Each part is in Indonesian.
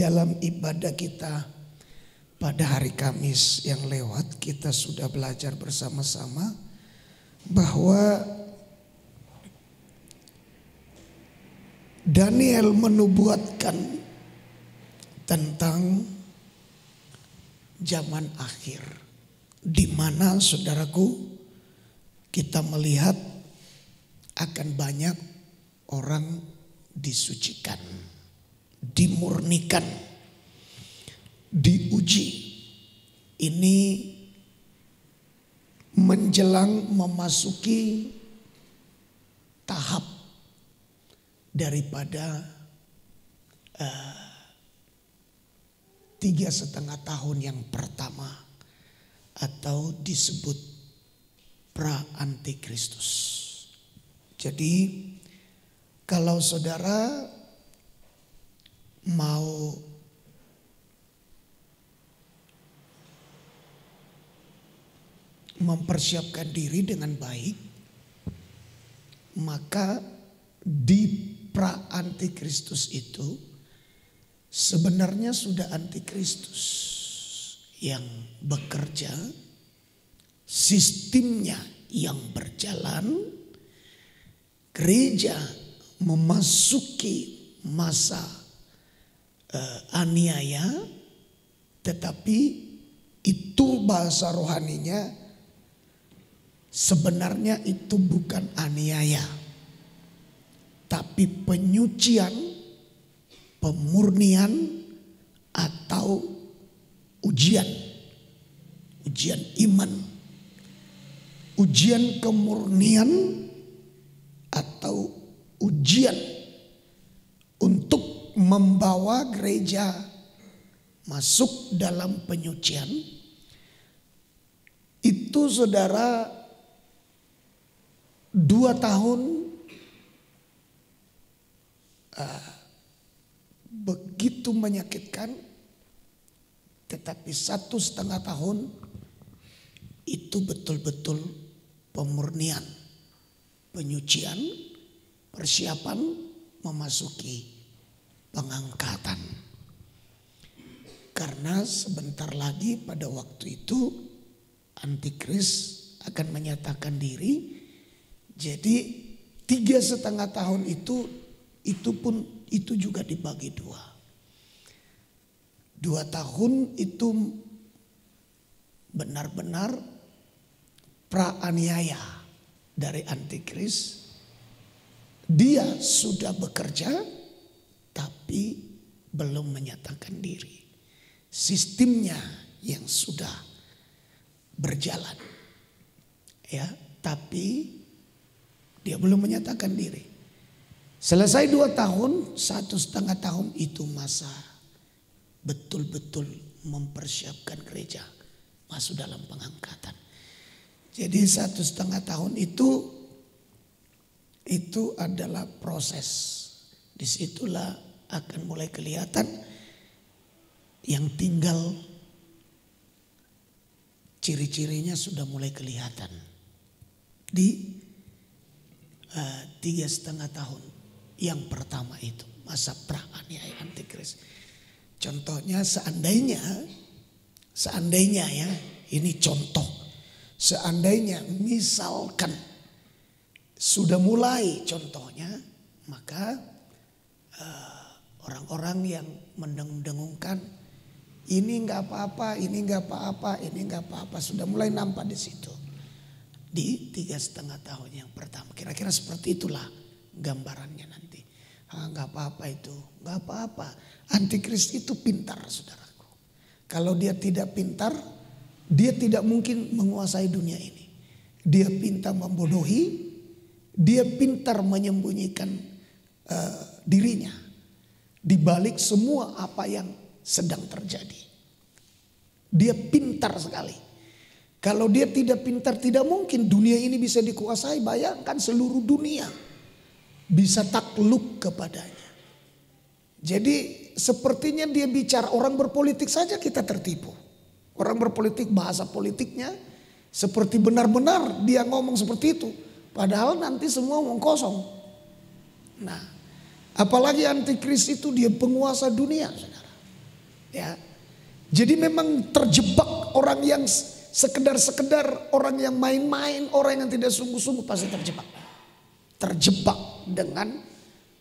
dalam ibadah kita pada hari Kamis yang lewat, kita sudah belajar bersama-sama bahwa Daniel menubuatkan tentang zaman akhir, di mana saudaraku kita melihat akan banyak orang disucikan, dimurnikan, diuji. Ini menjelang memasuki tahap daripada 3,5 tahun yang pertama, atau disebut pra-antikristus. Jadi kalau saudara mau mempersiapkan diri dengan baik, maka di pra-antikristus itu sebenarnya sudah antikristus yang bekerja, sistemnya yang berjalan, gereja memasuki masa aniaya, tetapi itu bahasa rohaninya sebenarnya itu bukan aniaya, tapi penyucian, pemurnian, atau ujian iman, ujian kemurnian, atau ujian untuk membawa gereja masuk dalam penyucian. Itu saudara 2 tahun begitu menyakitkan, tetapi 1,5 tahun itu betul-betul pemurnian, penyucian, persiapan memasuki pengangkatan. Karena sebentar lagi pada waktu itu antikris akan menyatakan diri. Jadi 3,5 tahun itu juga dibagi 2 tahun itu benar-benar pra-aniaya dari antikris. Dia sudah bekerja tapi belum menyatakan diri. Sistemnya yang sudah berjalan, ya, tapi dia belum menyatakan diri. Selesai 2 tahun, 1,5 tahun itu masa betul-betul mempersiapkan gereja masuk dalam pengangkatan. Jadi 1,5 tahun itu adalah proses. Disitulah akan mulai kelihatan yang tinggal, ciri-cirinya sudah mulai kelihatan di 3,5 tahun yang pertama itu, masa pra-aniaya antikris. Contohnya seandainya ya, ini contoh, seandainya misalkan sudah mulai contohnya, maka orang-orang yang mendengung-dengungkan ini nggak apa-apa, ini nggak apa-apa, ini nggak apa-apa, sudah mulai nampak di situ. Di 3,5 tahun yang pertama, kira-kira seperti itulah gambarannya nanti. Nggak apa-apa itu, nggak apa-apa. Antikris itu pintar, saudaraku. Kalau dia tidak pintar, dia tidak mungkin menguasai dunia ini. Dia pintar membodohi, dia pintar menyembunyikan dirinya di balik semua apa yang sedang terjadi. Dia pintar sekali. Kalau dia tidak pintar, tidak mungkin dunia ini bisa dikuasai. Bayangkan seluruh dunia bisa takluk kepadanya. Jadi sepertinya dia bicara, orang berpolitik saja kita tertipu. Orang berpolitik, bahasa politiknya seperti benar-benar dia ngomong seperti itu. Padahal nanti semua ngomong kosong. Nah, apalagi antikris itu dia penguasa dunia, saudara. Ya. Jadi memang terjebak orang yang sekedar orang yang main-main, orang yang tidak sungguh-sungguh pasti terjebak. Terjebak dengan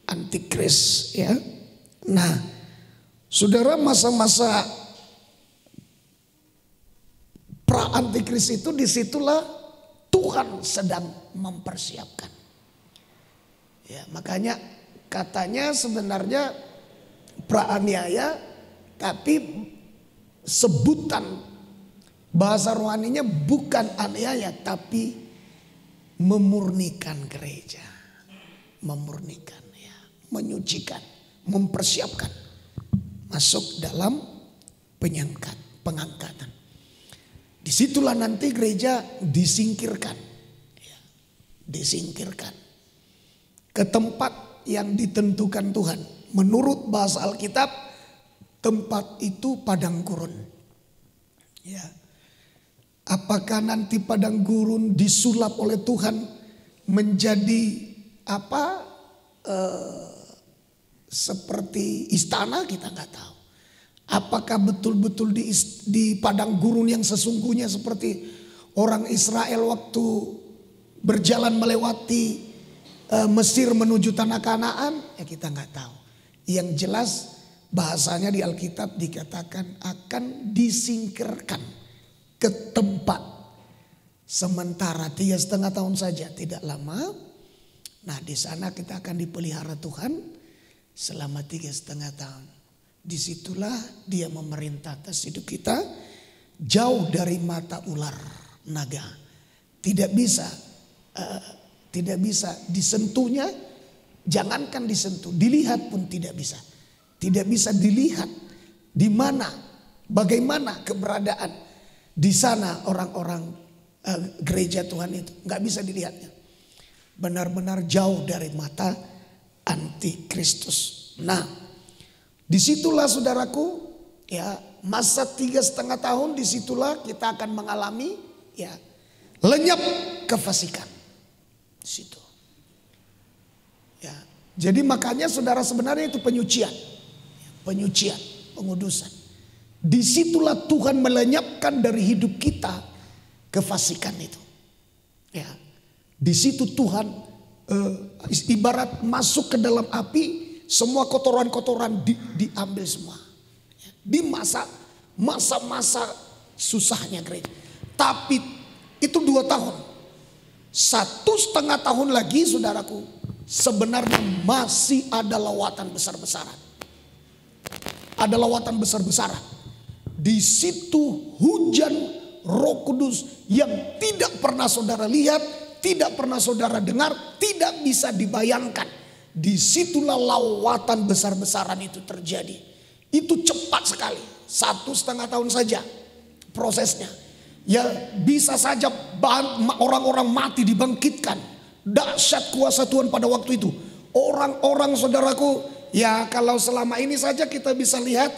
antikris, ya. Nah, saudara, masa-masa pra antikris itu disitulah Tuhan sedang mempersiapkan. Ya, makanya katanya sebenarnya praaniaya, tapi sebutan bahasa rohaninya bukan aniaya tapi memurnikan gereja. Memurnikan, ya, menyucikan, mempersiapkan masuk dalam pengangkatan. Disitulah nanti gereja disingkirkan, ya, disingkirkan ke tempat yang ditentukan Tuhan. Menurut bahasa Alkitab, tempat itu padang gurun. Ya. Apakah nanti padang gurun disulap oleh Tuhan menjadi apa? Seperti istana, kita nggak tahu. Apakah betul-betul di padang gurun yang sesungguhnya seperti orang Israel waktu berjalan melewati Mesir menuju tanah Kanaan? Ya, kita nggak tahu. Yang jelas bahasanya di Alkitab dikatakan akan disingkirkan ke tempat sementara 3,5 tahun saja, tidak lama. Nah, di sana kita akan dipelihara Tuhan selama 3,5 tahun. Disitulah Dia memerintah atas hidup kita, jauh dari mata ular naga. Tidak bisa disentuhnya, jangankan disentuh, dilihat pun tidak bisa. Tidak bisa dilihat di mana, bagaimana keberadaan di sana orang-orang gereja Tuhan itu. Nggak bisa dilihatnya. Benar-benar jauh dari mata antikristus. Nah, disitulah saudaraku, ya, masa 3,5 tahun, disitulah kita akan mengalami, ya, lenyap kefasikan. Di situ. Ya, jadi makanya saudara, sebenarnya itu penyucian, penyucian, pengudusan. Disitulah Tuhan melenyapkan dari hidup kita kefasikan itu. Ya, di situ Tuhan ibarat masuk ke dalam api, semua kotoran-kotoran diambil semua. Ya, di masa-masa susahnya gereja. Tapi itu 2 tahun. 1,5 tahun lagi saudaraku, sebenarnya masih ada lawatan besar-besaran. Ada lawatan besar-besaran. Di situ hujan Roh Kudus yang tidak pernah saudara lihat, tidak pernah saudara dengar, tidak bisa dibayangkan. Disitulah lawatan besar-besaran itu terjadi. Itu cepat sekali, 1,5 tahun saja prosesnya. Ya, bisa saja orang-orang mati dibangkitkan. Dahsyat kuasa Tuhan pada waktu itu. Orang-orang saudaraku, ya kalau selama ini saja kita bisa lihat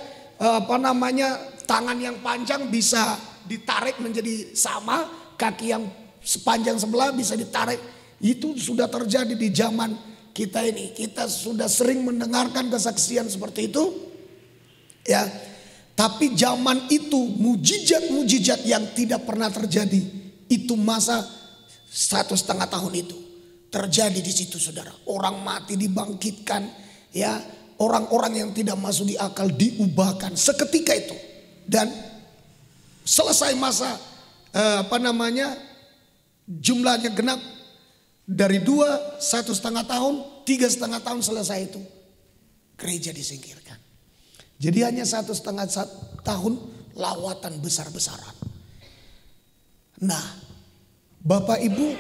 tangan yang panjang bisa ditarik menjadi sama, kaki yang sepanjang sebelah bisa ditarik. Itu sudah terjadi di zaman kita ini. Kita sudah sering mendengarkan kesaksian seperti itu. Ya. Tapi zaman itu mujizat-mujizat yang tidak pernah terjadi. Itu masa 1,5 tahun itu terjadi di situ saudara. Orang mati dibangkitkan, ya, orang-orang yang tidak masuk di akal diubahkan seketika itu. Dan selesai masa jumlahnya genap dari 1,5 tahun, 3,5 tahun selesai itu, gereja disingkirkan. Jadi hanya 1,5 tahun lawatan besar-besaran. Nah, Bapak Ibu,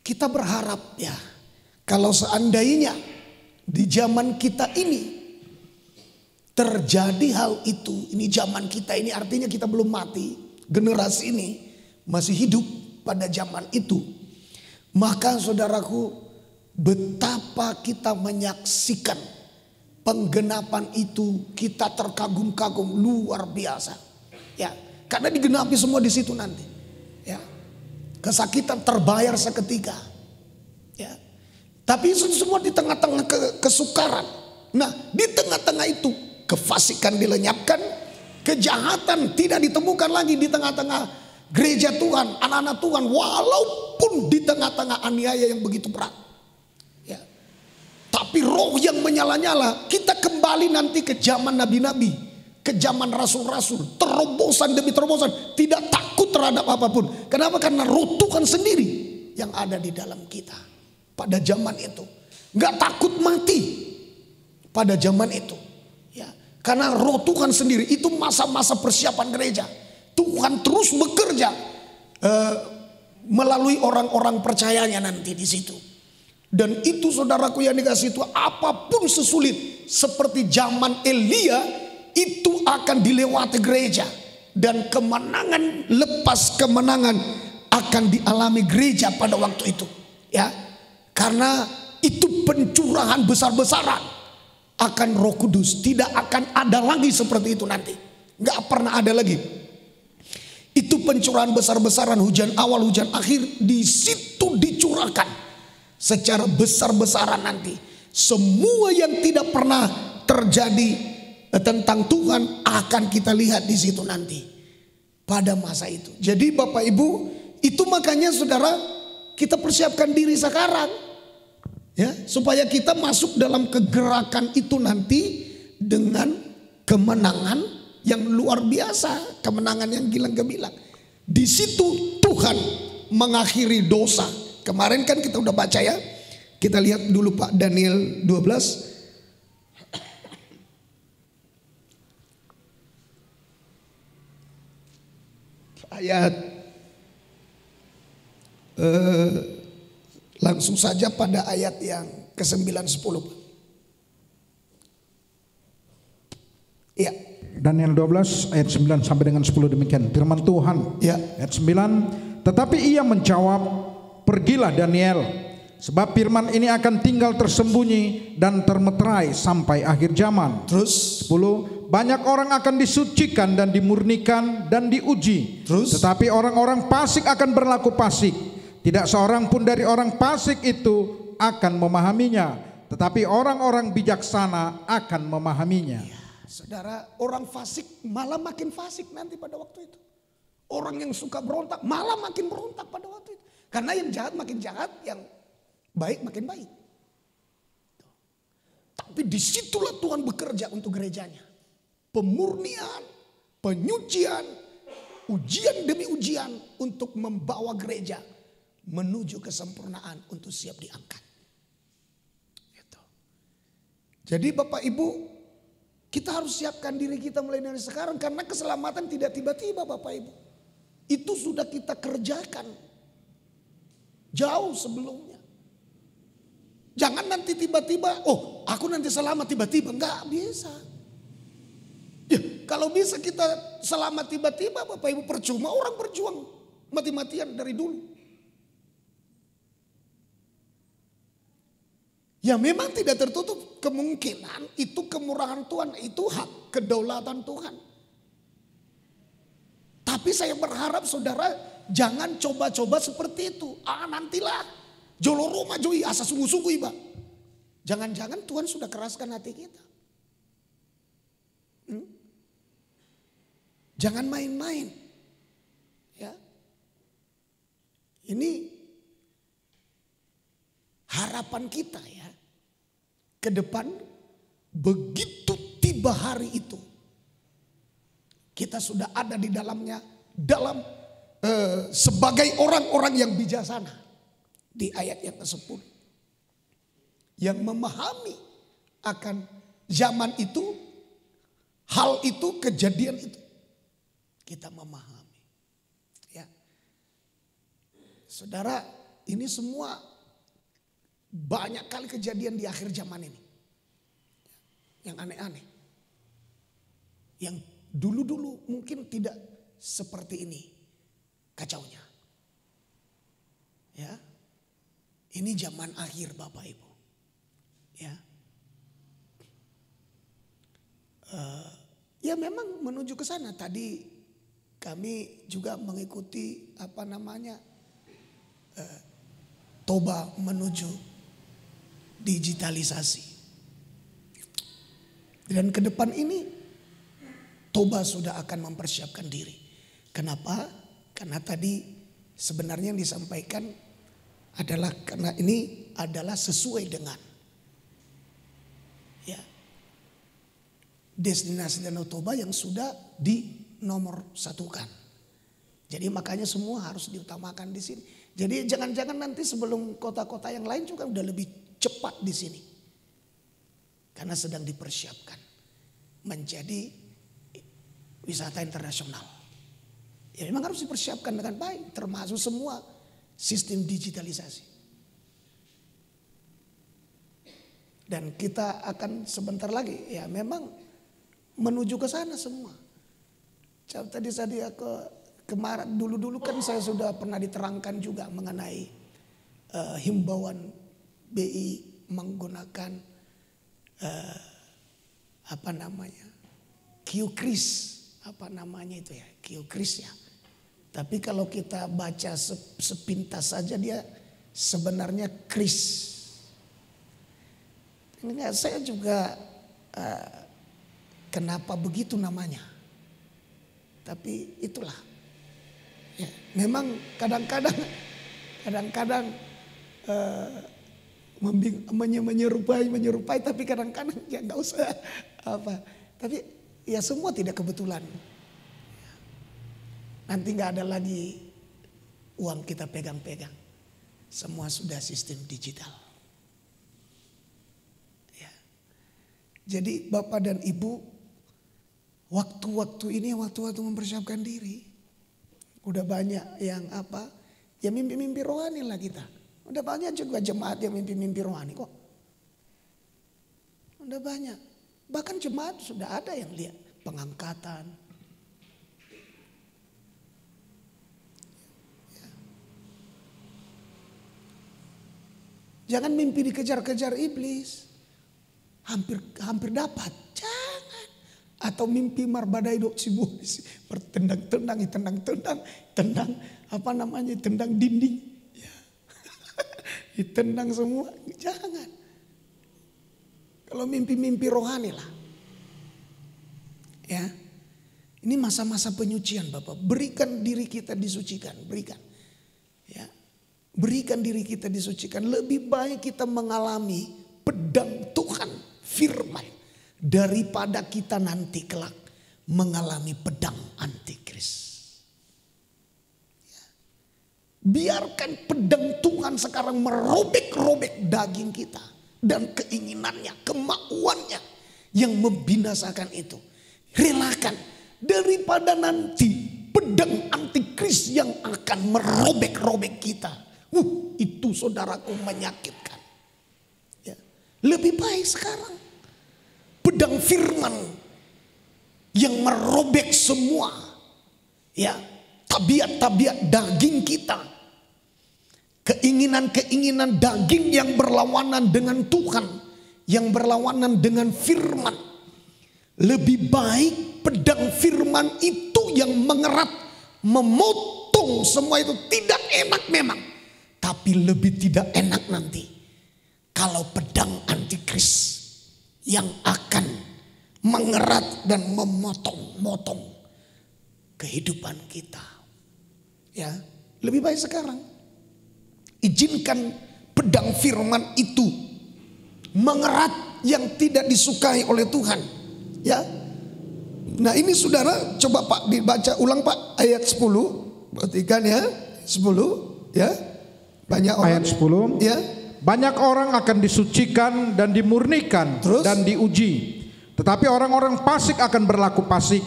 kita berharap, ya, kalau seandainya di zaman kita ini terjadi hal itu, ini zaman kita ini artinya kita belum mati, generasi ini masih hidup pada zaman itu, maka saudaraku, betapa kita menyaksikan penggenapan itu, kita terkagum-kagum luar biasa. Ya, karena digenapi semua di situ nanti. Ya. Kesakitan terbayar seketika. Ya. Tapi itu semua di tengah-tengah kesukaran. Nah, di tengah-tengah itu kefasikan dilenyapkan, kejahatan tidak ditemukan lagi di tengah-tengah gereja Tuhan, anak-anak Tuhan, walaupun di tengah-tengah aniaya yang begitu berat. Ya. Tapi roh yang menyala-nyala, kita kembali nanti ke zaman nabi-nabi, ke zaman rasul-rasul, terobosan demi terobosan, tidak takut terhadap apapun. Kenapa? Karena roh Tuhan sendiri yang ada di dalam kita pada zaman itu. Nggak takut mati pada zaman itu. Ya. Karena roh Tuhan sendiri itu masa-masa persiapan gereja. Tuhan terus bekerja melalui orang-orang percayanya nanti di situ. Dan itu saudaraku yang dikasih Tuhan, apapun sesulit seperti zaman Elia, itu akan dilewati gereja. Dan kemenangan lepas kemenangan akan dialami gereja pada waktu itu. Ya, karena itu pencurahan besar-besaran akan Roh Kudus. Tidak akan ada lagi seperti itu nanti. Nggak pernah ada lagi. Itu pencurahan besar-besaran, hujan awal, hujan akhir, di situ dicurahkan secara besar-besaran nanti. Semua yang tidak pernah terjadi tentang Tuhan akan kita lihat di situ nanti pada masa itu. Jadi Bapak Ibu, itu makanya saudara, kita persiapkan diri sekarang ya, supaya kita masuk dalam kegerakan itu nanti dengan kemenangan yang luar biasa, kemenangan yang gilang-gemilang. Di situ Tuhan mengakhiri dosa. Kemarin kan kita udah baca ya. Kita lihat dulu Pak Daniel 12. Ayat langsung saja pada ayat yang ke-9 10. Iya. Daniel 12 ayat 9 sampai dengan 10 demikian firman Tuhan. Ya. Ayat 9, tetapi ia menjawab, pergilah Daniel, sebab firman ini akan tinggal tersembunyi dan termeterai sampai akhir zaman. Terus 10, banyak orang akan disucikan dan dimurnikan dan diuji. Terus? Tetapi orang-orang fasik akan berlaku fasik. Tidak seorang pun dari orang fasik itu akan memahaminya, tetapi orang-orang bijaksana akan memahaminya. ya, saudara, orang fasik malah makin fasik nanti pada waktu itu. Orang yang suka berontak malah makin berontak pada waktu itu. Karena yang jahat makin jahat, yang baik makin baik. Tapi disitulah Tuhan bekerja untuk gerejanya. Pemurnian, penyucian, ujian demi ujian untuk membawa gereja menuju kesempurnaan untuk siap diangkat. Gitu. Jadi Bapak Ibu, kita harus siapkan diri kita mulai dari sekarang, karena keselamatan tidak tiba-tiba Bapak Ibu. Itu sudah kita kerjakan jauh sebelumnya. Jangan nanti tiba-tiba, oh aku nanti selamat tiba-tiba. Enggak bisa. Ya, kalau bisa kita selamat tiba-tiba Bapak Ibu, percuma orang berjuang mati-matian dari dulu. Ya memang tidak tertutup kemungkinan itu kemurahan Tuhan, itu hak kedaulatan Tuhan. Tapi saya berharap saudara jangan coba-coba seperti itu. Nantilah jolo Roma joi asa sungguh-sungguh iba. Jangan-jangan Tuhan sudah keraskan hati kita. Jangan main-main. Ya. Ini harapan kita ya. Ke depan begitu tiba hari itu, kita sudah ada di dalamnya dalam sebagai orang-orang yang bijaksana di ayat yang ke-10. Yang memahami akan zaman itu, hal itu, kejadian itu. Kita memahami. Ya. Saudara, ini semua banyak kali kejadian di akhir zaman ini. Yang aneh-aneh. Yang dulu-dulu mungkin tidak seperti ini kacaunya. Ya. Ini zaman akhir Bapak Ibu. Ya. Ya memang menuju ke sana. Tadi kami juga mengikuti Toba menuju digitalisasi. Dan ke depan ini toba sudah akan mempersiapkan diri. Kenapa? Karena tadi sebenarnya yang disampaikan adalah karena ini adalah sesuai dengan ya destinasi Danau Toba yang sudah dinomor satukan. Jadi makanya semua harus diutamakan di sini. Jadi jangan-jangan nanti sebelum kota-kota yang lain juga udah lebih cepat di sini. Karena sedang dipersiapkan menjadi wisata internasional. Ya memang harus dipersiapkan dengan baik, termasuk semua sistem digitalisasi. Dan kita akan sebentar lagi ya memang menuju ke sana semua. Tadi kemarin dulu kan saya sudah pernah diterangkan juga mengenai himbauan BI menggunakan QCris, QCris ya. Tapi kalau kita baca sepintas saja dia sebenarnya Kris. Saya juga kenapa begitu namanya. Tapi itulah. Ya, memang kadang-kadang menyerupai tapi kadang-kadang ya nggak usah apa. Tapi ya semua tidak kebetulan. Nanti nggak ada lagi uang kita pegang-pegang. Semua sudah sistem digital. Ya. Jadi Bapak dan Ibu, waktu-waktu ini waktu-waktu mempersiapkan diri. Udah banyak yang ya mimpi-mimpi rohani lah kita. Udah banyak juga jemaat yang mimpi-mimpi rohani kok. Udah banyak. Bahkan jemaat sudah ada yang lihat pengangkatan. Ya. Jangan mimpi dikejar-kejar iblis. Hampir dapat. Jangan. Atau mimpi marbadai dok sibulis. Bertendang-tendang, tendang tendang dinding. Ya. Ditendang semua. Jangan. Kalau mimpi-mimpi rohani lah. Ya. Ini masa-masa penyucian Bapak. Berikan diri kita disucikan. Berikan. Ya. Berikan diri kita disucikan. Lebih baik kita mengalami pedang Tuhan. Firman. Daripada kita nanti kelak mengalami pedang antikris. Ya. Biarkan pedang Tuhan sekarang merobek-robek daging kita. Dan keinginannya, kemauannya yang membinasakan itu. Relakan daripada nanti pedang antikris yang akan merobek-robek kita. Itu saudaraku menyakitkan. Ya. Lebih baik sekarang. Pedang firman yang merobek semua ya tabiat-tabiat daging kita, keinginan-keinginan daging yang berlawanan dengan Tuhan, yang berlawanan dengan firman. Lebih baik pedang firman itu yang mengerat, memotong semua itu. Tidak enak memang, tapi lebih tidak enak nanti kalau pedang antikris yang akan mengerat dan memotong-motong kehidupan kita. Ya, lebih baik sekarang izinkan pedang firman itu mengerat yang tidak disukai oleh Tuhan. Ya. Nah, ini Saudara coba Pak dibaca ulang Pak ayat 10. Perhatikan ya, 10 ya. Banyak orang ayat 10 ya. Banyak orang akan disucikan dan dimurnikan. Terus? Dan diuji. Tetapi orang-orang fasik akan berlaku fasik.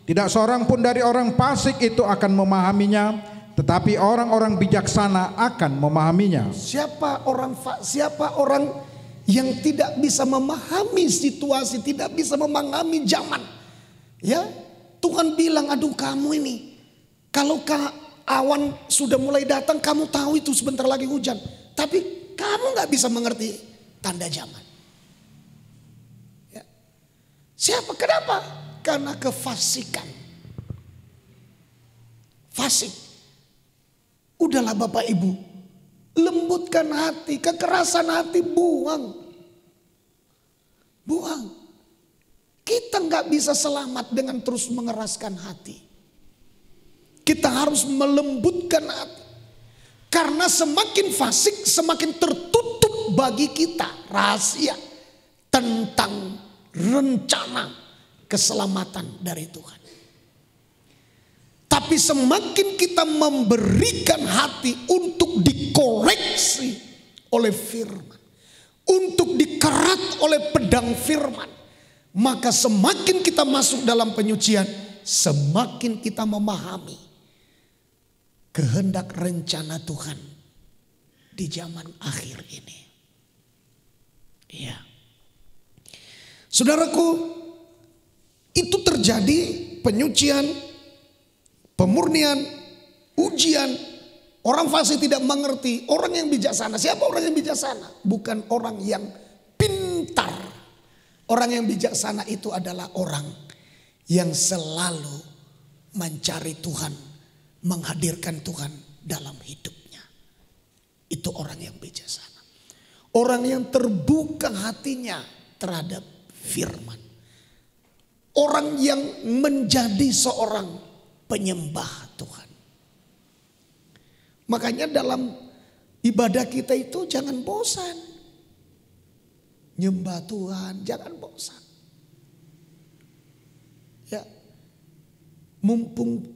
Tidak seorang pun dari orang fasik itu akan memahaminya. Tetapi orang-orang bijaksana akan memahaminya. Siapa orang yang tidak bisa memahami situasi, tidak bisa memahami zaman. Ya, Tuhan bilang, aduh kamu ini, kalau awan sudah mulai datang, kamu tahu itu sebentar lagi hujan. Tapi kamu nggak bisa mengerti tanda zaman. Ya. Siapa? Kenapa? Karena kefasikan. Fasik. Udahlah Bapak Ibu, lembutkan hati, kekerasan hati buang. Buang. Kita kita nggak bisa selamat dengan terus mengeraskan hati. Kita harus melembutkan hati. Karena semakin fasik, semakin tertutup bagi kita rahasia tentang rencana keselamatan dari Tuhan. Tapi semakin kita memberikan hati untuk dikoreksi oleh firman, untuk dikerat oleh pedang firman, maka semakin kita masuk dalam penyucian, semakin kita memahami kehendak rencana Tuhan di zaman akhir ini. Iya. Saudaraku, itu terjadi penyucian, pemurnian, ujian. Orang fasik tidak mengerti. Orang yang bijaksana, siapa orang yang bijaksana? Bukan orang yang pintar. Orang yang bijaksana itu adalah orang yang selalu mencari Tuhan, menghadirkan Tuhan dalam hidupnya. Itu orang yang bijaksana. Orang yang terbuka hatinya terhadap firman. Orang yang menjadi seorang penyembah Tuhan. Makanya dalam ibadah kita itu jangan bosan. Nyembah Tuhan, jangan bosan. Ya, mumpung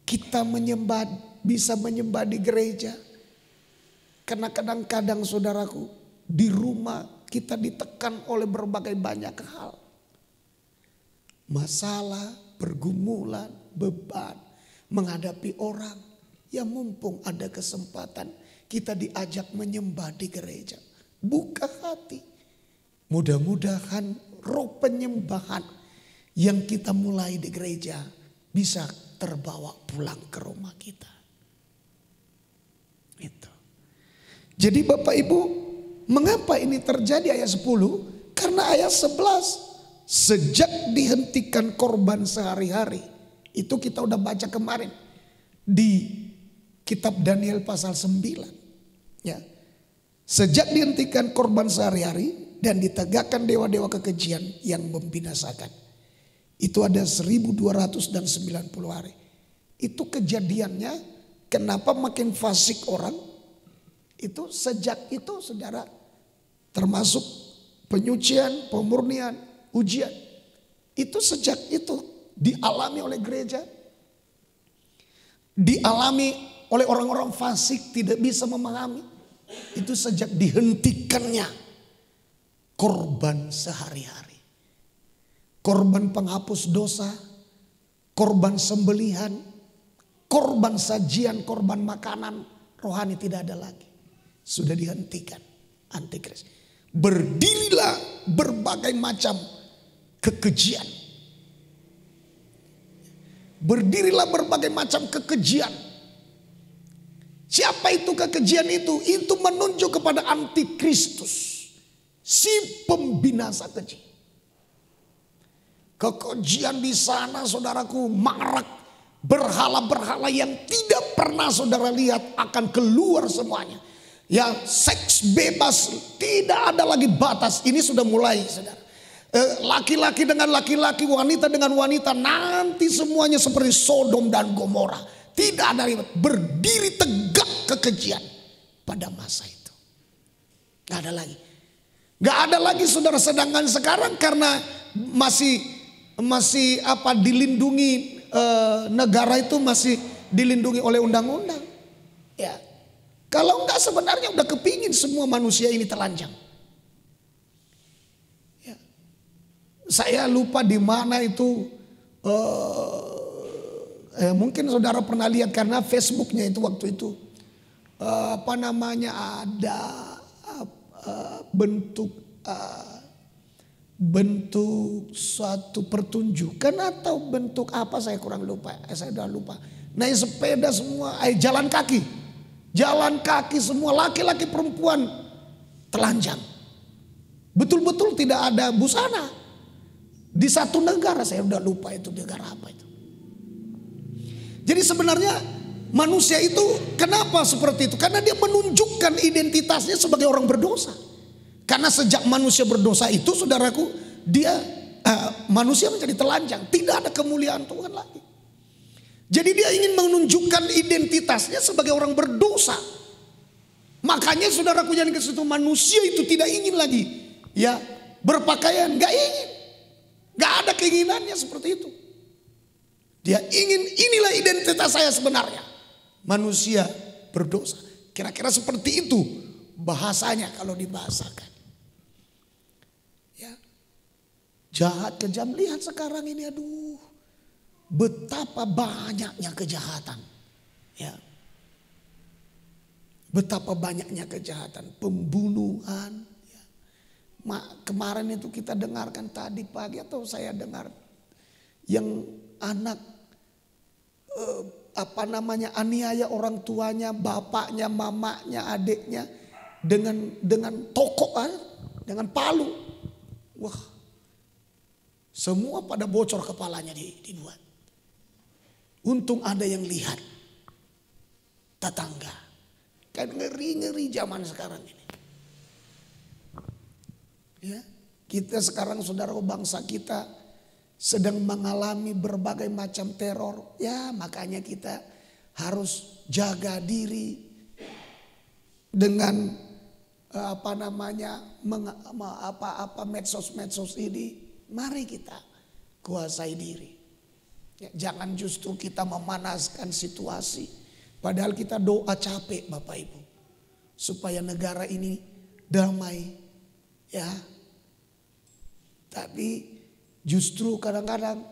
kita bisa menyembah di gereja. Karena kadang-kadang saudaraku, di rumah kita ditekan oleh berbagai banyak hal. Masalah, pergumulan, beban, menghadapi orang. Ya mumpung ada kesempatan kita diajak menyembah di gereja. Buka hati. Mudah-mudahan roh penyembahan yang kita mulai di gereja bisa terbawa pulang ke rumah kita. Itu. Jadi Bapak Ibu, mengapa ini terjadi ayat 10? Karena ayat 11. Sejak dihentikan korban sehari-hari. Itu kita udah baca kemarin. Di kitab Daniel pasal 9. Ya. Sejak dihentikan korban sehari-hari. Dan ditegakkan dewa-dewa kekejian yang membinasakan. Itu ada 1290 hari. Itu kejadiannya. Kenapa makin fasik orang. Itu sejak itu saudara. Termasuk penyucian, pemurnian, ujian. Itu sejak itu dialami oleh gereja. Dialami oleh orang-orang fasik tidak bisa memahami. Itu sejak dihentikannya korban sehari-hari. Korban penghapus dosa. Korban sembelihan. Korban sajian, korban makanan rohani tidak ada lagi. Sudah dihentikan antikris. Berdirilah berbagai macam kekejian. Berdirilah berbagai macam kekejian. Siapa itu kekejian itu? Itu menunjuk kepada antikristus. Si pembinasa keji. Kekejian di sana saudaraku marak. Berhala-berhala yang tidak pernah saudara lihat akan keluar semuanya. Ya seks bebas, tidak ada lagi batas. Ini sudah mulai saudara. Laki-laki dengan laki-laki, wanita dengan wanita, nanti semuanya seperti Sodom dan Gomora. Tidak ada ribet, berdiri tegak kekejian pada masa itu. Gak ada lagi. Gak ada lagi saudara, sedangkan sekarang karena masih dilindungi, negara itu masih dilindungi oleh undang-undang. Ya, kalau enggak sebenarnya udah kepingin semua manusia ini telanjang. Saya lupa di mana itu, mungkin saudara pernah lihat karena Facebooknya itu waktu itu ada bentuk suatu pertunjukan atau bentuk apa saya kurang lupa, saya udah lupa. Naik sepeda semua, jalan kaki semua laki-laki perempuan telanjang, betul-betul tidak ada busana. Di satu negara, saya udah lupa itu negara apa itu. Jadi sebenarnya manusia itu kenapa seperti itu? Karena dia menunjukkan identitasnya sebagai orang berdosa. Karena sejak manusia berdosa itu saudaraku, dia manusia menjadi telanjang, tidak ada kemuliaan Tuhan lagi. Jadi dia ingin menunjukkan identitasnya sebagai orang berdosa. Makanya saudaraku yang ke situ, manusia itu tidak ingin lagi ya berpakaian, nggak ingin, nggak ada keinginannya seperti itu. Dia ingin, inilah identitas saya sebenarnya, manusia berdosa. Kira-kira seperti itu bahasanya kalau dibahasakan. Ya, jahat kejam. Lihat sekarang ini, aduh, betapa banyaknya kejahatan. Ya. Betapa banyaknya kejahatan, pembunuhan. Ya. Kemarin itu kita dengarkan tadi pagi, atau saya dengar yang anak aniaya orang tuanya, bapaknya, mamanya, adiknya dengan tokok, dengan palu. Wah, semua pada bocor kepalanya dibuat. Untung ada yang lihat, tetangga. Kan ngeri-ngeri zaman sekarang ini. Ya, kita sekarang saudara, bangsa kita sedang mengalami berbagai macam teror. Ya, makanya kita harus jaga diri dengan medsos-medsos ini. Mari kita kuasai diri. Ya, jangan justru kita memanaskan situasi. Padahal kita doa capek Bapak Ibu, supaya negara ini damai, ya. Tapi justru kadang-kadang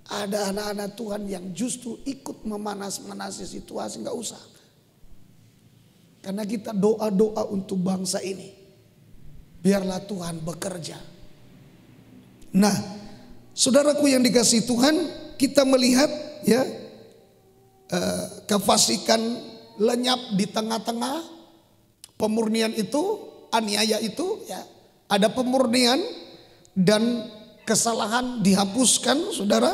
ada anak-anak Tuhan yang justru ikut memanas-manasi situasi. Nggak usah, karena kita doa-doa untuk bangsa ini, biarlah Tuhan bekerja. Nah, saudaraku yang dikasihi Tuhan, kita melihat ya, kefasikan lenyap di tengah-tengah pemurnian itu, aniaya itu, ya. Ada pemurnian dan kesalahan dihapuskan, saudara.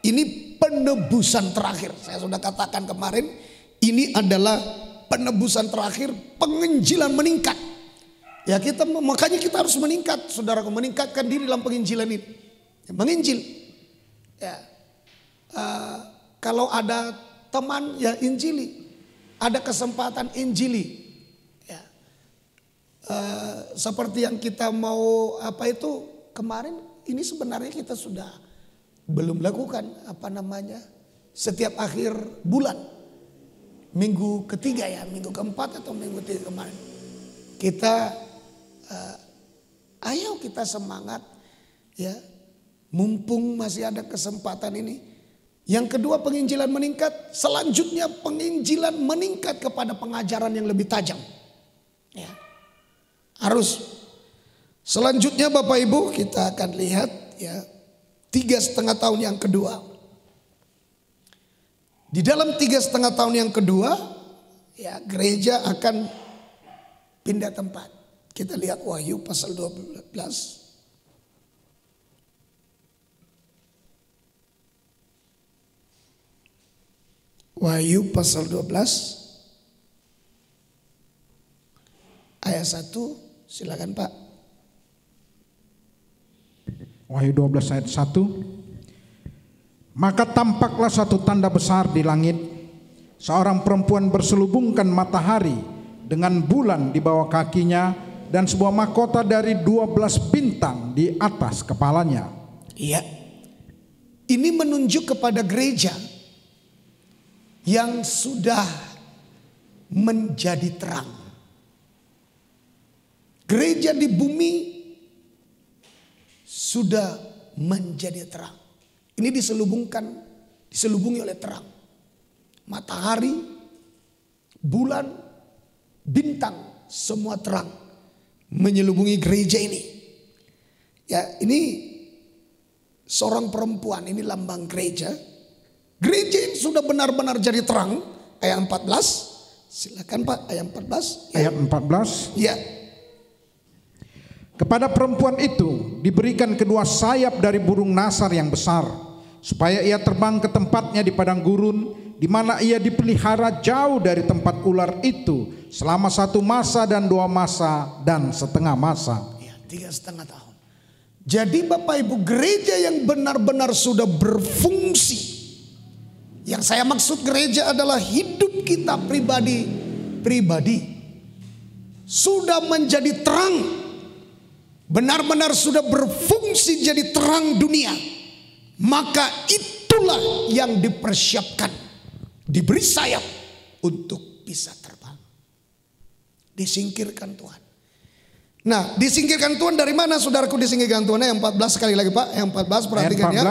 Ini penebusan terakhir. Saya sudah katakan kemarin, ini adalah penebusan terakhir, penginjilan meningkat. Ya, makanya kita harus meningkat, saudaraku, meningkatkan diri dalam penginjilan ini. Ya, menginjil. Ya. Kalau ada teman, ya injili. Ada kesempatan injili. Ya. Seperti yang kita mau kemarin, ini sebenarnya kita sudah belum lakukan setiap akhir bulan. Minggu ketiga ya, minggu keempat atau minggu ketiga kemarin. Kita ayo kita semangat ya. Mumpung masih ada kesempatan ini. Yang kedua, penginjilan meningkat. Selanjutnya penginjilan meningkat kepada pengajaran yang lebih tajam. Ya. Harus. Selanjutnya Bapak Ibu, kita akan lihat ya 3,5 tahun yang kedua. Di dalam 3,5 tahun yang kedua, ya gereja akan pindah tempat. Kita lihat Wahyu pasal 12. Wahyu pasal 12 ayat 1, silakan Pak. Wahyu 12 ayat 1. Maka tampaklah satu tanda besar di langit, seorang perempuan berselubungkan matahari dengan bulan di bawah kakinya dan sebuah mahkota dari 12 bintang di atas kepalanya. Iya. Ini menunjuk kepada gereja yang sudah menjadi terang. Gereja di bumi sudah menjadi terang. Ini diselubungi oleh terang. Matahari, bulan, bintang, semua terang menyelubungi gereja ini. Ya, ini seorang perempuan, ini lambang gereja. Gereja ini sudah benar-benar jadi terang. Ayat 14. Silakan Pak, ayat 14. Ayat 14. Ya. Kepada perempuan itu diberikan kedua sayap dari burung nasar yang besar, supaya ia terbang ke tempatnya di padang gurun, di mana ia dipelihara jauh dari tempat ular itu selama 1 masa dan 2 masa dan setengah masa. Ya, 3,5 tahun. Jadi Bapak Ibu, gereja yang benar-benar sudah berfungsi. Yang saya maksud gereja adalah hidup kita pribadi. Sudah menjadi terang. Benar-benar sudah berfungsi jadi terang dunia. Maka itulah yang dipersiapkan. Diberi sayap untuk bisa terbang. Disingkirkan Tuhan. Nah, disingkirkan Tuhan dari mana saudaraku? Disingkirkan Tuhan yang 14 sekali lagi Pak. Yang 14 perhatikan ya.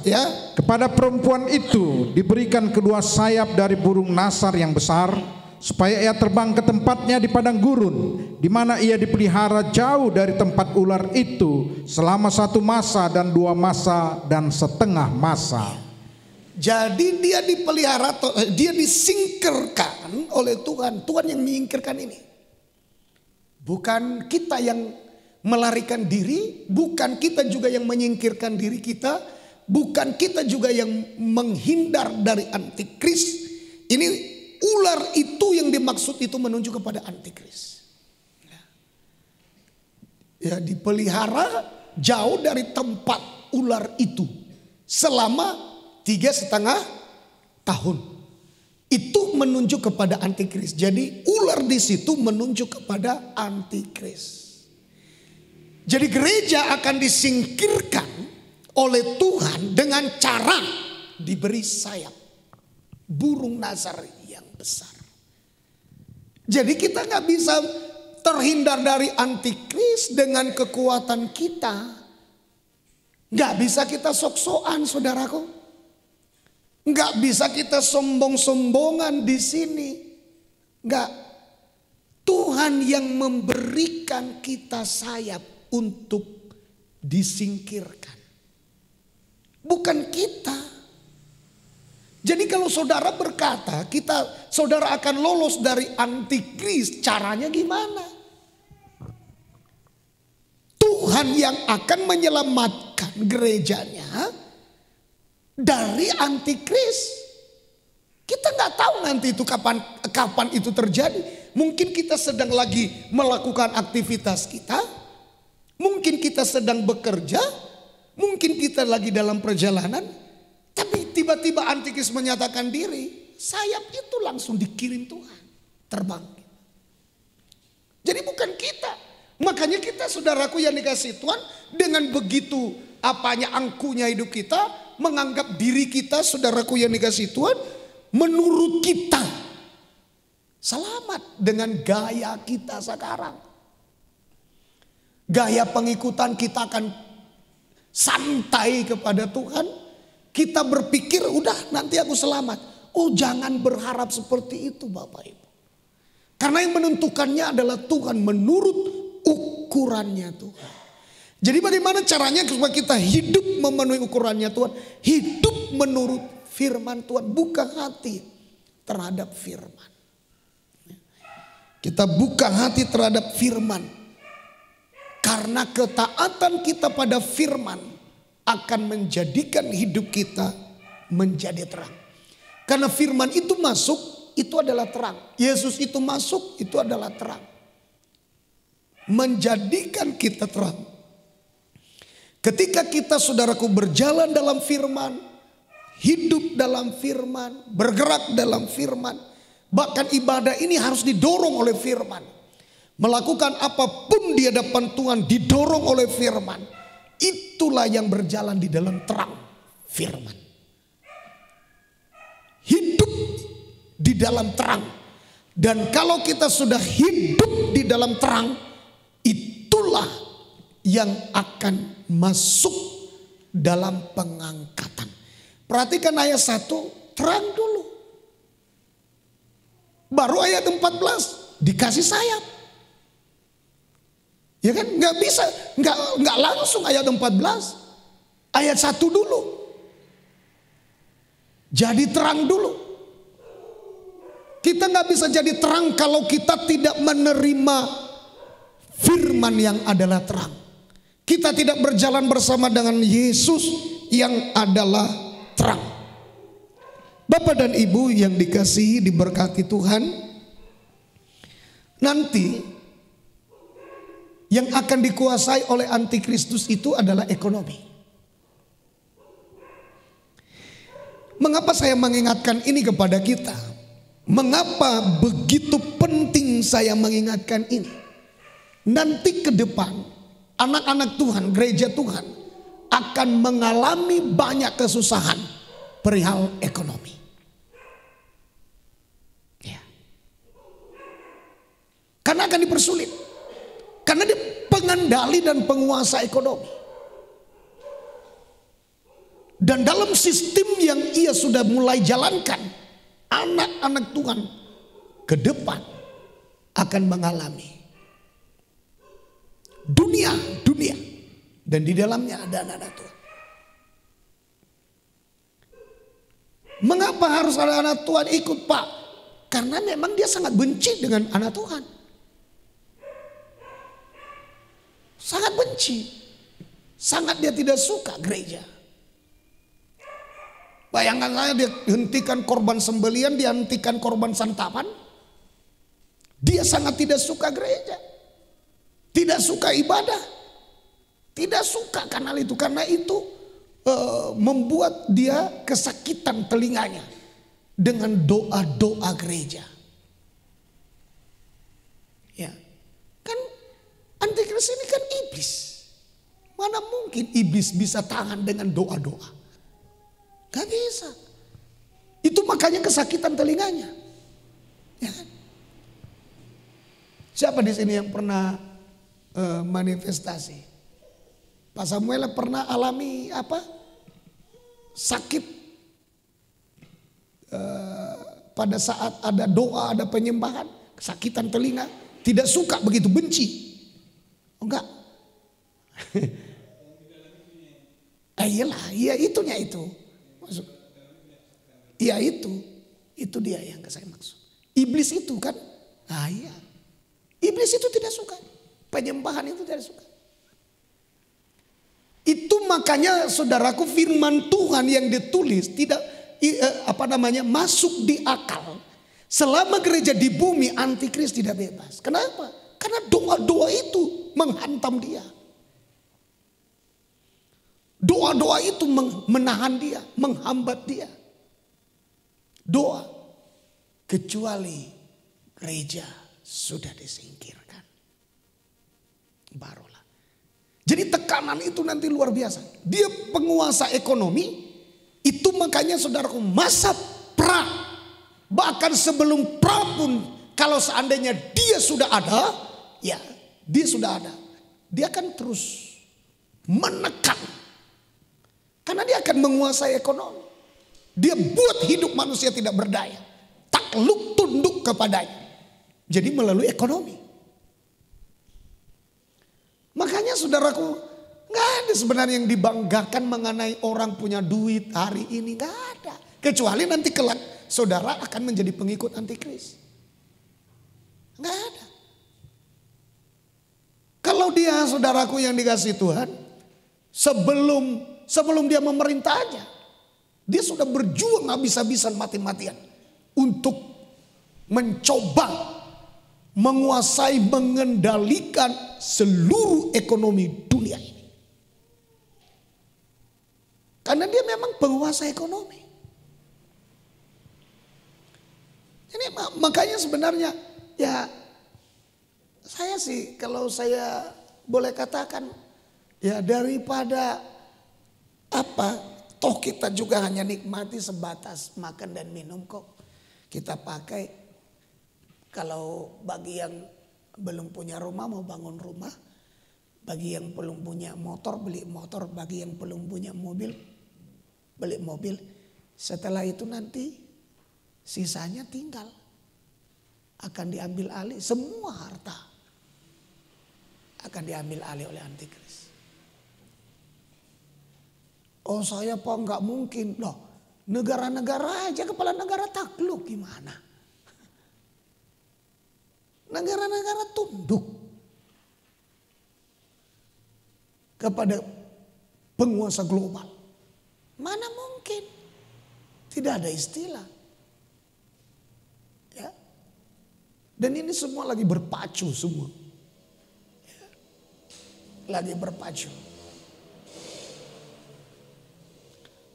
Ya. Kepada perempuan itu diberikan kedua sayap dari burung nasar yang besar, supaya ia terbang ke tempatnya di padang gurun, di mana ia dipelihara jauh dari tempat ular itu selama 1 masa dan 2 masa dan setengah masa. Jadi dia dipelihara, dia disingkirkan oleh Tuhan. Tuhan yang menyingkirkan ini. Bukan kita yang melarikan diri, bukan kita juga yang menyingkirkan diri kita, bukan kita juga yang menghindar dari antikris. Ini ular itu yang dimaksud itu menunjuk kepada antikris. Ya, dipelihara jauh dari tempat ular itu selama 3,5 tahun. Itu menunjuk kepada antikris. Jadi ular di situ menunjuk kepada antikris. Jadi gereja akan disingkirkan oleh Tuhan dengan cara diberi sayap burung nasar yang besar. Jadi kita nggak bisa terhindar dari antikris dengan kekuatan kita. Nggak bisa kita sok-sokan saudaraku. Nggak bisa kita sombong-sombongan di sini. Nggak. Tuhan yang memberikan kita sayap untuk disingkirkan. Bukan kita. Jadi kalau saudara berkata saudara akan lolos dari antikris, caranya gimana? Tuhan yang akan menyelamatkan gerejanya dari antikris. Kita nggak tahu nanti itu kapan itu terjadi. Mungkin kita sedang lagi melakukan aktivitas kita. Mungkin kita sedang bekerja. Mungkin kita lagi dalam perjalanan. Tapi tiba-tiba antikris menyatakan diri. Sayap itu langsung dikirim Tuhan. Terbang. Jadi bukan kita. Makanya kita saudaraku yang dikasih Tuhan. Dengan begitu angkuhnya hidup kita. Menganggap diri kita saudaraku yang dikasih Tuhan. Menurut kita. Selamat dengan gaya kita sekarang. Gaya pengikutan kita akan santai kepada Tuhan. Kita berpikir udah nanti aku selamat. Oh jangan berharap seperti itu Bapak Ibu. Karena yang menentukannya adalah Tuhan menurut ukurannya Tuhan. Jadi bagaimana caranya supaya kita hidup memenuhi ukurannya Tuhan. Hidup menurut firman Tuhan. Buka hati terhadap firman. Kita buka hati terhadap firman. Karena ketaatan kita pada firman akan menjadikan hidup kita menjadi terang. Karena firman itu masuk, itu adalah terang. Yesus itu masuk, itu adalah terang. Menjadikan kita terang. Ketika kita saudaraku berjalan dalam firman, hidup dalam firman, bergerak dalam firman, bahkan ibadah ini harus didorong oleh firman. Melakukan apapun di hadapan Tuhan didorong oleh firman. Itulah yang berjalan di dalam terang firman. Hidup di dalam terang. Dan kalau kita sudah hidup di dalam terang, itulah yang akan masuk dalam pengangkatan. Perhatikan ayat 1, terang dulu. Baru ayat 14 dikasih sayap. Ya kan, nggak bisa, nggak langsung ayat 14, ayat 1 dulu. Jadi terang dulu. Kita nggak bisa jadi terang kalau kita tidak menerima firman yang adalah terang. Kita tidak berjalan bersama dengan Yesus yang adalah terang. Bapak dan Ibu yang dikasihi, diberkati Tuhan. Nanti yang akan dikuasai oleh antikristus itu adalah ekonomi. Mengapa saya mengingatkan ini kepada kita? Mengapa begitu penting saya mengingatkan ini? Nanti ke depan anak-anak Tuhan, gereja Tuhan akan mengalami banyak kesusahan perihal ekonomi. Ya. Karena akan dipersulit. Karena dia pengendali dan penguasa ekonomi. Dan dalam sistem yang ia sudah mulai jalankan, anak-anak Tuhan ke depan akan mengalami dunia. Dan di dalamnya ada anak-anak Tuhan. Mengapa harus ada anak Tuhan ikut, Pak? Karena memang dia sangat benci dengan anak Tuhan. Sangat benci. Sangat dia tidak suka gereja. Bayangkan saya, dia hentikan korban sembelian, dia hentikan korban santapan. Dia sangat tidak suka gereja. Tidak suka ibadah. Tidak suka karena itu membuat dia kesakitan telinganya dengan doa-doa gereja. Ya, kan antikristus ini kan iblis. Mana mungkin iblis bisa tahan dengan doa-doa? Gak bisa. Itu makanya kesakitan telinganya. Ya kan? Siapa di sini yang pernah manifestasi? Pak Samuel pernah alami apa? Sakit pada saat ada doa, ada penyembahan, kesakitan telinga, tidak suka begitu, benci. Oh, enggak. Iyalah, iya itunya itu. Maksud, iya itu dia yang saya maksud. Iblis itu kan, iya. Iblis itu tidak suka, penyembahan itu tidak suka. Itu makanya saudaraku, firman Tuhan yang ditulis tidak masuk di akal. Selama gereja di bumi, antikristus tidak bebas. Kenapa? Karena doa-doa itu menghantam dia. Doa-doa itu menahan dia, menghambat dia. Doa, kecuali gereja sudah disingkirkan, barulah. Jadi tekanan itu nanti luar biasa. Dia penguasa ekonomi. Itu makanya saudaraku, masa pra, bahkan sebelum pra pun, kalau seandainya dia sudah ada, ya dia sudah ada, dia akan terus menekan. Karena dia akan menguasai ekonomi. Dia buat hidup manusia tidak berdaya, takluk tunduk kepadanya. Jadi melalui ekonomi. Makanya saudaraku, gak ada sebenarnya yang dibanggakan mengenai orang punya duit hari ini, gak ada. Kecuali nanti kelak saudara akan menjadi pengikut antikristus. Gak ada. Kalau dia saudaraku yang dikasih Tuhan, sebelum dia memerintah aja, dia sudah berjuang habis-habisan, mati-matian untuk mencoba menguasai, mengendalikan seluruh ekonomi dunia ini. Karena dia memang penguasa ekonomi. Ini makanya sebenarnya ya, saya sih kalau saya boleh katakan, ya daripada apa, toh kita juga hanya nikmati sebatas makan dan minum kok. Kita pakai. Kalau bagi yang belum punya rumah mau bangun rumah, bagi yang belum punya motor beli motor, bagi yang belum punya mobil beli mobil. Setelah itu nanti sisanya tinggal akan diambil alih, semua harta akan diambil alih oleh antikristus. Oh saya Pak nggak mungkin loh, negara-negara aja kepala negara takluk gimana? Negara-negara tunduk kepada penguasa global. Mana mungkin? Tidak ada istilah. Ya. Dan ini semua lagi berpacu semua. Ya. lagi berpacu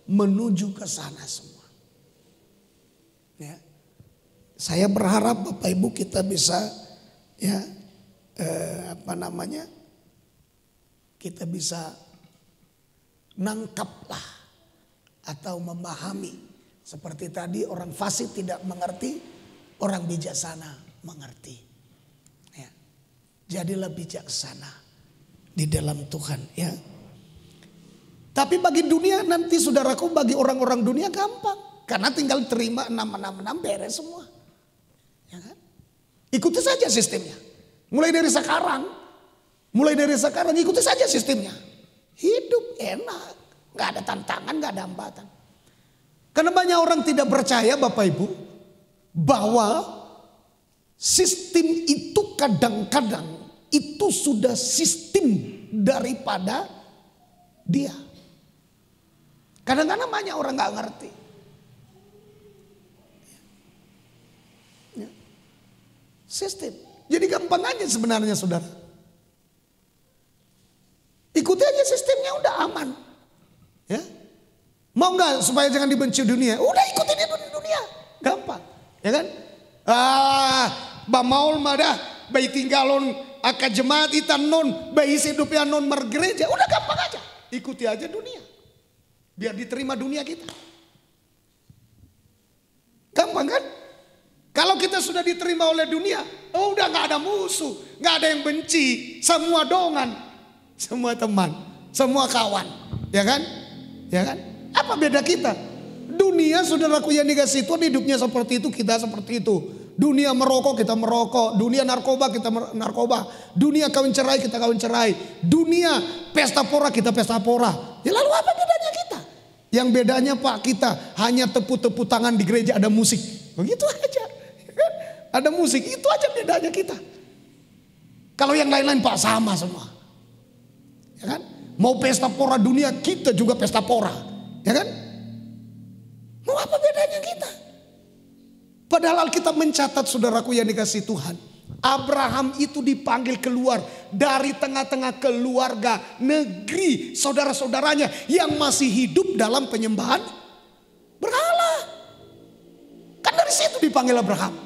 menuju ke sana semua. Ya. Saya berharap Bapak Ibu kita bisa ya kita bisa nangkaplah atau memahami. Seperti tadi orang fasik tidak mengerti, orang bijaksana mengerti. Ya. Jadilah bijaksana di dalam Tuhan ya. Tapi bagi dunia nanti saudaraku, bagi orang-orang dunia gampang. Karena tinggal terima 666 beres semua. Ya kan? Ikuti saja sistemnya. Mulai dari sekarang ikuti saja sistemnya. Hidup enak, gak ada tantangan, gak ada hambatan. Karena banyak orang tidak percaya Bapak Ibu bahwa sistem itu kadang-kadang itu sudah sistem daripada dia. Kadang-kadang banyak orang gak ngerti. Sistem. Jadi gampang aja sebenarnya saudara. Ikuti aja sistemnya udah aman. Ya. Mau nggak supaya jangan dibenci dunia? Udah ikuti di dunia. Gampang. Ya kan? Bamaul madah bayi tinggalon aka jemaat itan non bayi hidupnya non mergereja. Udah gampang aja. Ikuti aja dunia. Biar diterima dunia kita. Gampang kan? Kalau kita sudah diterima oleh dunia, udah gak ada musuh, gak ada yang benci, semua dongan, semua teman, semua kawan, ya kan? Ya kan? Apa beda kita? Dunia saudaraku yang dikasih Tuhan hidupnya seperti itu, kita seperti itu. Dunia merokok, kita merokok. Dunia narkoba, kita narkoba. Dunia kawin cerai, kita kawin cerai. Dunia pesta pora, kita pesta pora. Ya lalu apa bedanya kita? Yang bedanya Pak, kita hanya tepuk-tepuk tangan di gereja ada musik. Begitu aja. Ada musik, itu aja bedanya kita. Kalau yang lain-lain Pak sama semua. Ya kan? Mau pesta pora dunia, kita juga pesta pora. Ya kan? Mau apa bedanya kita? Padahal kita mencatat saudaraku yang dikasih Tuhan. Abraham itu dipanggil keluar dari tengah-tengah keluarga negeri saudara-saudaranya yang masih hidup dalam penyembahan berhala. Kan dari situ dipanggil Abraham.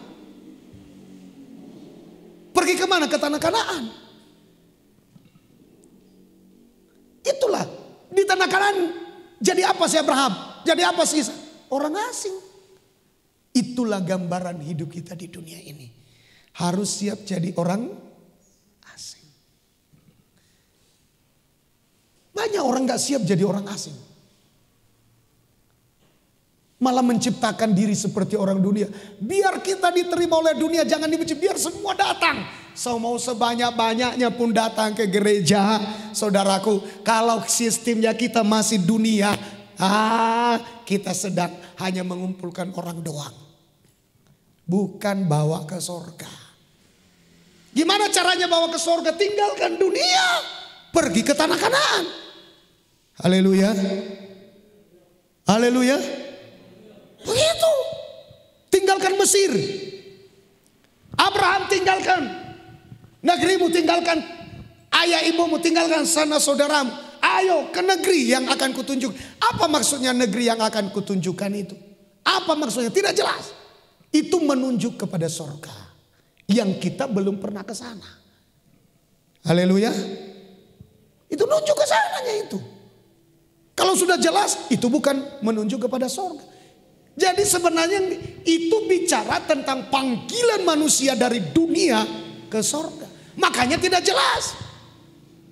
Pergi kemana? Ke tanah Kanaan. Itulah. Di tanah Kanaan jadi apa sih Abraham? Jadi apa sih Ishak? Orang asing. Itulah gambaran hidup kita di dunia ini. Harus siap jadi orang asing. Banyak orang gak siap jadi orang asing. Malah menciptakan diri seperti orang dunia. Biar kita diterima oleh dunia, jangan dibenci. Biar semua datang. Mau sebanyak-banyaknya pun datang ke gereja. Saudaraku, kalau sistemnya kita masih dunia, kita sedang hanya mengumpulkan orang doang. Bukan bawa ke sorga. Gimana caranya bawa ke sorga? Tinggalkan dunia. Pergi ke tanah Kanaan. Haleluya. Haleluya. Begitu. Tinggalkan Mesir. Abraham tinggalkan negerimu, tinggalkan ayah ibumu, tinggalkan sana saudaramu. Ayo ke negeri yang akan kutunjuk. Apa maksudnya negeri yang akan kutunjukkan itu? Apa maksudnya? Tidak jelas. Itu menunjuk kepada sorga yang kita belum pernah ke sana. Haleluya. Itu nunjuk ke sananya itu. Kalau sudah jelas itu bukan menunjuk kepada sorga. Jadi sebenarnya itu bicara tentang panggilan manusia dari dunia ke sorga. Makanya tidak jelas.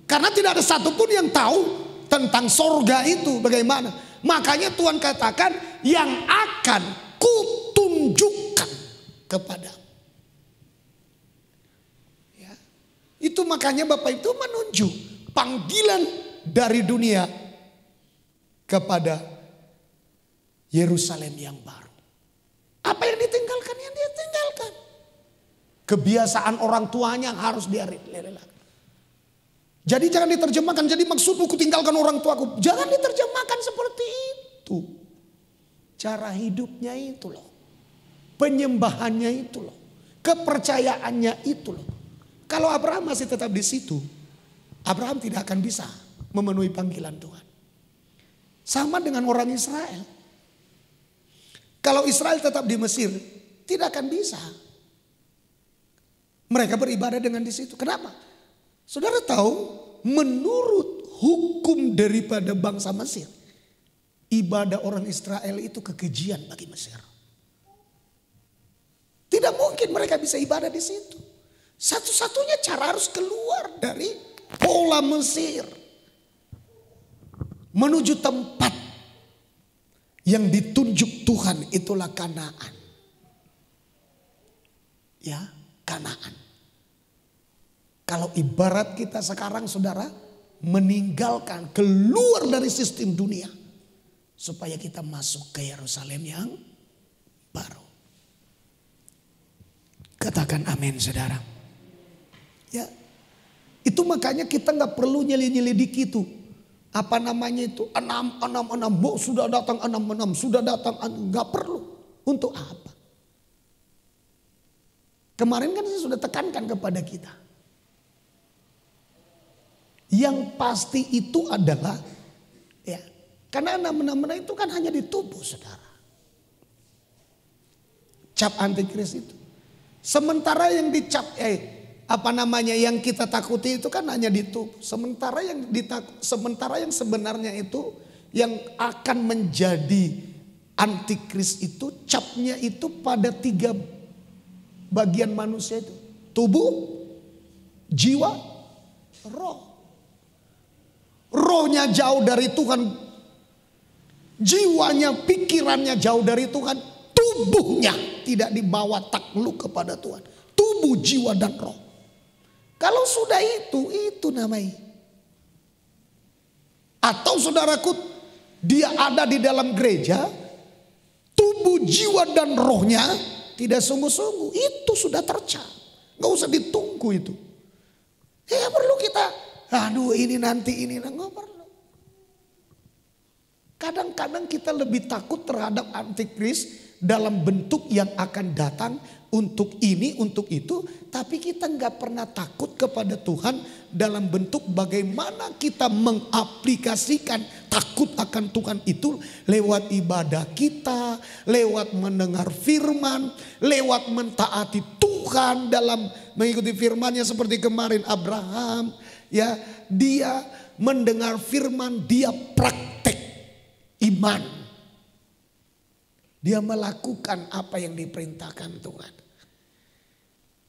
Karena tidak ada satupun yang tahu tentang sorga itu bagaimana. Makanya Tuhan katakan yang akan kutunjukkan kepada. Ya. Itu makanya Bapak itu menunjuk panggilan dari dunia kepada Yerusalem yang baru. Apa yang ditinggalkan? Yang dia tinggalkan. Kebiasaan orang tuanya harus dia relakan. Jadi jangan diterjemahkan. Jadi maksudku tinggalkan orang tuaku. Jangan diterjemahkan seperti itu. Cara hidupnya itu loh. Penyembahannya itu loh. Kepercayaannya itu loh. Kalau Abraham masih tetap di situ. Abraham tidak akan bisa memenuhi panggilan Tuhan. Sama dengan orang Israel. Kalau Israel tetap di Mesir, tidak akan bisa. Mereka beribadah dengan di situ. Kenapa? Saudara tahu, menurut hukum daripada bangsa Mesir, ibadah orang Israel itu kekejian bagi Mesir. Tidak mungkin mereka bisa ibadah di situ. Satu-satunya cara harus keluar dari pola Mesir, menuju tempat yang ditunjuk Tuhan, itulah Kanaan. Ya, Kanaan. Kalau ibarat kita sekarang saudara, meninggalkan, keluar dari sistem dunia, supaya kita masuk ke Yerusalem yang baru. Katakan amin saudara. Ya, itu makanya kita nggak perlu nyelidiki itu. Apa namanya itu? 666, sudah datang 66, sudah datang, nggak perlu. Untuk apa? Kemarin kan saya sudah tekankan kepada kita. Yang pasti itu adalah, ya, karena 666 itu kan hanya di tubuh saudara. Cap antikris itu. Sementara yang dicap, yang kita takuti itu kan hanya di tubuh. Sementara yang sebenarnya itu yang akan menjadi antikris itu, capnya itu pada 3 bagian manusia itu. Tubuh, jiwa, roh. Rohnya jauh dari Tuhan, jiwanya, pikirannya jauh dari Tuhan, tubuhnya tidak dibawa takluk kepada Tuhan. Tubuh, jiwa dan roh. Kalau sudah itu namanya. Atau saudaraku, dia ada di dalam gereja, tubuh, jiwa dan rohnya tidak sungguh-sungguh, itu sudah tercap. Gak usah ditunggu itu. Ya perlu kita, aduh ini nanti, nggak perlu. Kadang-kadang kita lebih takut terhadap antikris dalam bentuk yang akan datang untuk ini, untuk itu. Tapi kita nggak pernah takut kepada Tuhan dalam bentuk bagaimana kita mengaplikasikan takut akan Tuhan itu lewat ibadah kita, lewat mendengar firman, lewat mentaati Tuhan dalam mengikuti firman-Nya seperti kemarin Abraham. Ya, dia mendengar firman, dia praktek iman. Dia melakukan apa yang diperintahkan Tuhan.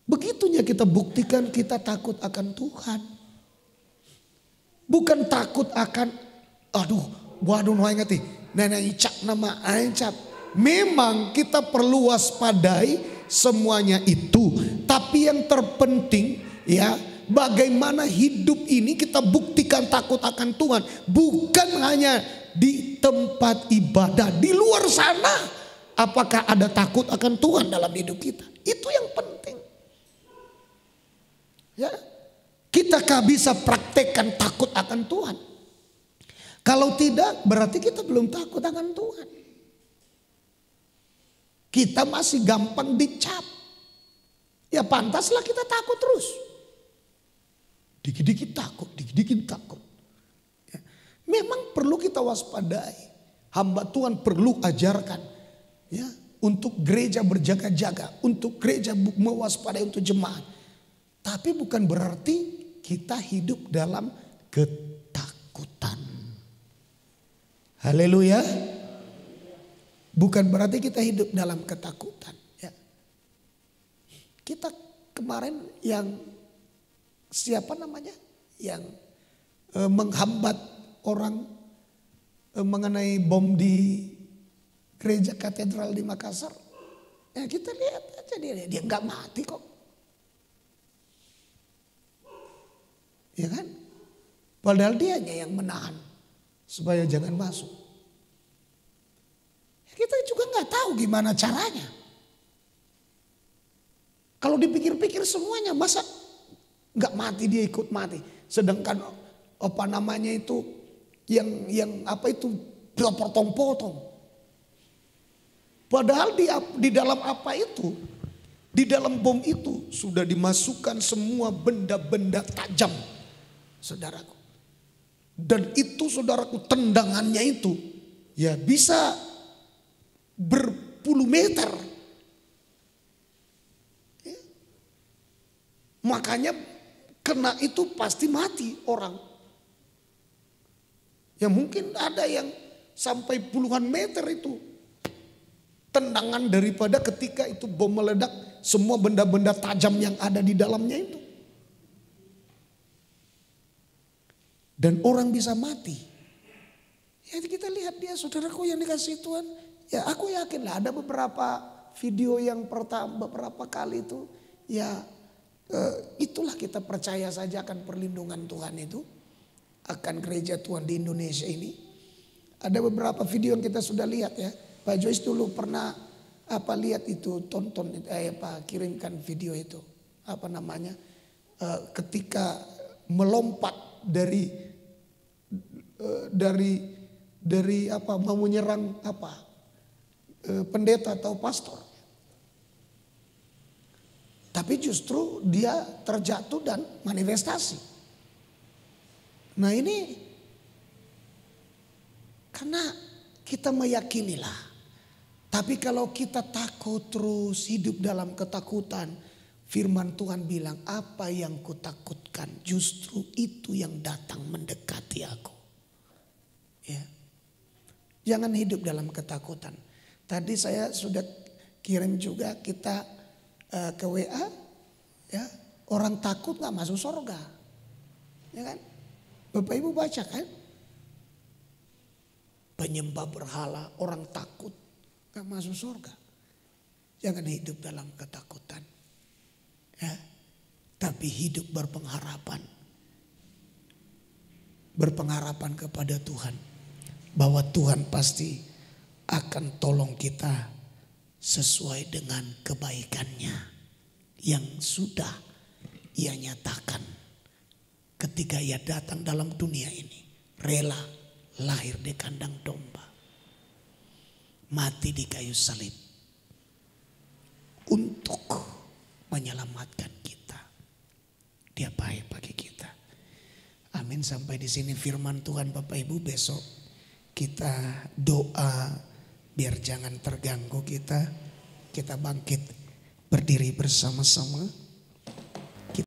Begitunya kita buktikan kita takut akan Tuhan. Bukan takut akan, waduh ngerti, nenek icap nama icap. Memang kita perlu waspadai semuanya itu. Tapi yang terpenting ya, bagaimana hidup ini kita buktikan takut akan Tuhan. Bukan hanya di tempat ibadah, di luar sana. Apakah ada takut akan Tuhan dalam hidup kita? Itu yang penting. Ya, kita bisa praktekkan takut akan Tuhan. Kalau tidak, berarti kita belum takut akan Tuhan. Kita masih gampang dicap. Ya pantaslah kita takut terus. Dikit-dikit takut, dikit-dikit takut. Ya, memang perlu kita waspadai. Hamba Tuhan perlu ajarkan. Ya, untuk gereja berjaga-jaga, untuk gereja mewaspadai untuk jemaat. Tapi bukan berarti kita hidup dalam ketakutan. Haleluya. Bukan berarti kita hidup dalam ketakutan. Ya. Kita kemarin yang siapa namanya? Yang menghambat orang mengenai bom di gereja katedral di Makassar. Ya kita lihat aja dia nggak mati kok. Ya kan? Padahal dianya yang menahan supaya jangan masuk. Kita juga nggak tahu gimana caranya. Kalau dipikir-pikir semuanya, masa nggak mati dia ikut mati. Sedangkan apa namanya itu yang apa itu potong-potong. Padahal di dalam apa itu, di dalam bom itu sudah dimasukkan semua benda-benda tajam saudaraku. Dan itu saudaraku, tendangannya itu ya bisa berpuluh meter. Ya. Makanya kena itu pasti mati orang. Ya mungkin ada yang sampai puluhan meter itu tendangan daripada ketika itu bom meledak, semua benda-benda tajam yang ada di dalamnya itu. Dan orang bisa mati. Ya kita lihat dia, saudaraku yang dikasih Tuhan. Ya aku yakin lah ada beberapa video yang pertama beberapa kali itu. Ya itulah kita percaya saja akan perlindungan Tuhan itu. Akan gereja Tuhan di Indonesia ini. Ada beberapa video yang kita sudah lihat ya. Pak Joyce dulu pernah lihat itu, tonton kirimkan video itu. Ketika melompat dari mau menyerang pendeta atau pastor. Tapi justru dia terjatuh dan manifestasi. Nah ini karena kita meyakinilah. Tapi kalau kita takut terus hidup dalam ketakutan, firman Tuhan bilang, apa yang kutakutkan justru itu yang datang mendekati aku. Ya. Jangan hidup dalam ketakutan. Tadi saya sudah kirim juga kita ke WA, ya, orang takut gak masuk surga. Ya kan? Bapak Ibu baca kan? Penyembah berhala, orang takut gak masuk surga. Jangan hidup dalam ketakutan. Ya, tapi hidup berpengharapan. Berpengharapan kepada Tuhan. Bahwa Tuhan pasti akan tolong kita sesuai dengan kebaikannya. Yang sudah ia nyatakan ketika ia datang dalam dunia ini. Rela lahir di kandang domba. Mati di kayu salib. Untuk menyelamatkan kita. Dia baik bagi kita. Amin. Sampai di sini firman Tuhan Bapak Ibu. Besok kita doa biar jangan terganggu kita. Kita bangkit berdiri bersama-sama.